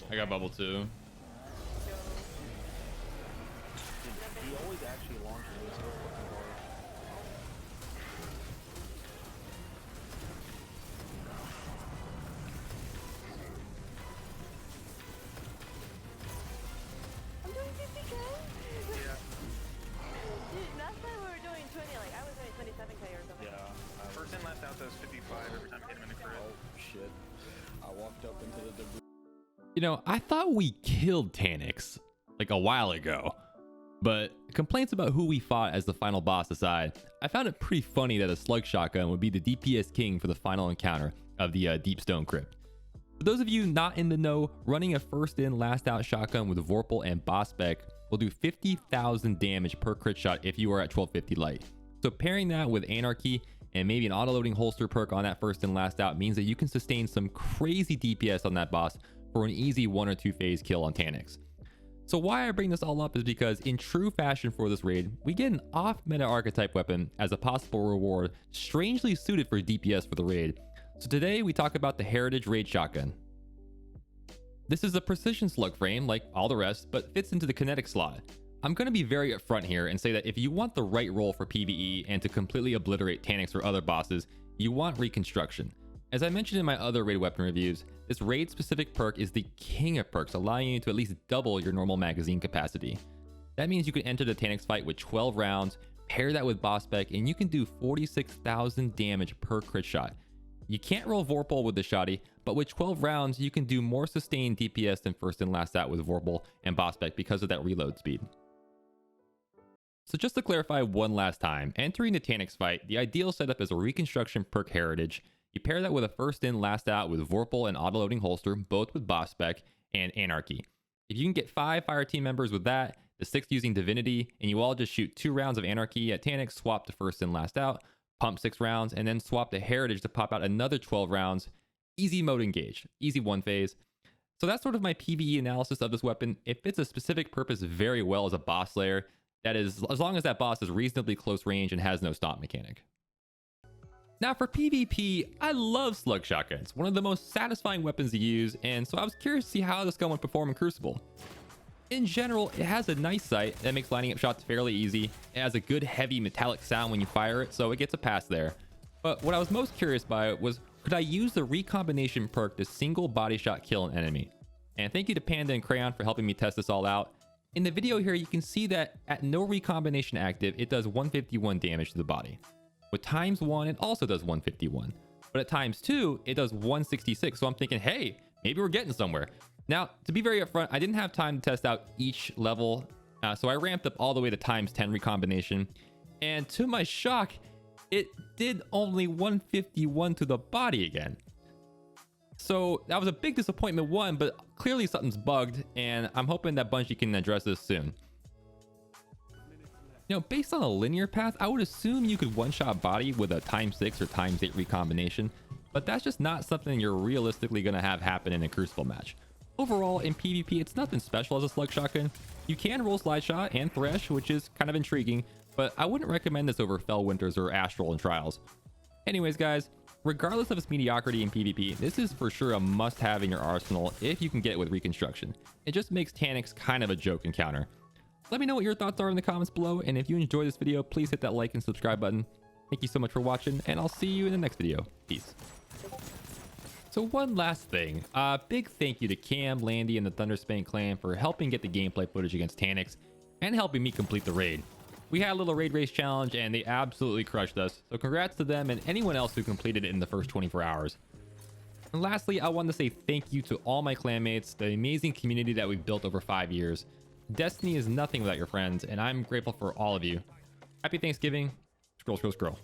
I got bubble too. He always actually launches me so fucking hard. I'm doing 50k. Yeah. Dude, last time we were doing 20, like I was doing 27k or something. Yeah. First in, last out, does 55 every time I hit him in the crit. Oh shit. I walked up into the debris. You know, I thought we killed Taniks like a while ago, but complaints about who we fought as the final boss aside, I found it pretty funny that a slug shotgun would be the DPS king for the final encounter of the Deep Stone Crypt. For those of you not in the know, running a first in last out shotgun with Vorpal and boss spec will do 50,000 damage per crit shot if you are at 1250 light. So pairing that with Anarchy and maybe an auto-loading holster perk on that first in last out means that you can sustain some crazy DPS on that boss for an easy 1 or 2 phase kill on Taniks. So why I bring this all up is because in true fashion for this raid, we get an off-meta archetype weapon as a possible reward strangely suited for DPS for the raid. So today we talk about the Heritage Raid Shotgun. This is a precision slug frame like all the rest, but fits into the kinetic slot. I'm going to be very upfront here and say that if you want the right role for PvE and to completely obliterate Taniks or other bosses, you want Reconstruction. As I mentioned in my other raid weapon reviews, this raid specific perk is the king of perks, allowing you to at least double your normal magazine capacity. That means you can enter the Taniks fight with 12 rounds, pair that with boss spec, and you can do 46,000 damage per crit shot. You can't roll Vorpal with the shoddy, but with 12 rounds, you can do more sustained DPS than first and last out with Vorpal and boss spec because of that reload speed. So just to clarify one last time, entering the Taniks fight, the ideal setup is a Reconstruction perk Heritage. You pair that with a first in last out with Vorpal and auto-loading holster, both with boss spec and Anarchy. If you can get 5 fire team members with that, the 6th using Divinity, and you all just shoot 2 rounds of Anarchy at Taniks, swap to first in last out, pump 6 rounds, and then swap to Heritage to pop out another 12 rounds, easy mode engage, easy 1 phase. So that's sort of my PvE analysis of this weapon. It fits a specific purpose very well as a boss slayer. That is, as long as that boss is reasonably close range and has no stomp mechanic. Now for PvP, I love slug shotguns, one of the most satisfying weapons to use, and so I was curious to see how this gun would perform in Crucible. In general, it has a nice sight that makes lining up shots fairly easy. It has a good heavy metallic sound when you fire it, so it gets a pass there. But what I was most curious by was, could I use the recombination perk to single body shot kill an enemy? And thank you to Panda and Crayon for helping me test this all out. In the video here, you can see that at no recombination active, it does 151 damage to the body. With ×1, it also does 151. But at ×2, it does 166. So I'm thinking, hey, maybe we're getting somewhere. Now, to be very upfront, I didn't have time to test out each level. So I ramped up all the way to ×10 recombination. And to my shock, it did only 151 to the body again. So that was a big disappointment, one, but clearly something's bugged, and I'm hoping that Bungie can address this soon. You know, based on a linear path, I would assume you could one-shot body with a ×6 or ×8 recombination, but that's just not something you're realistically going to have happen in a Crucible match. Overall, in PvP, it's nothing special as a slug shotgun. You can roll slide shot and thresh, which is kind of intriguing, but I wouldn't recommend this over Fellwinters or Astral in Trials. Anyways, guys, regardless of its mediocrity in PvP, this is for sure a must-have in your arsenal if you can get it with Reconstruction. It just makes Taniks kind of a joke encounter. Let me know what your thoughts are in the comments below, and if you enjoyed this video, please hit that like and subscribe button. Thank you so much for watching, and I'll see you in the next video. Peace. So one last thing, big thank you to Cam, Landy, and the Thunderspank clan for helping get the gameplay footage against Taniks, and helping me complete the raid. We had a little raid race challenge, and they absolutely crushed us, so congrats to them and anyone else who completed it in the first 24 hours. And lastly, I want to say thank you to all my clanmates, the amazing community that we've built over 5 years. Destiny is nothing without your friends, and I'm grateful for all of you. Happy Thanksgiving. Scroll, scroll, scroll.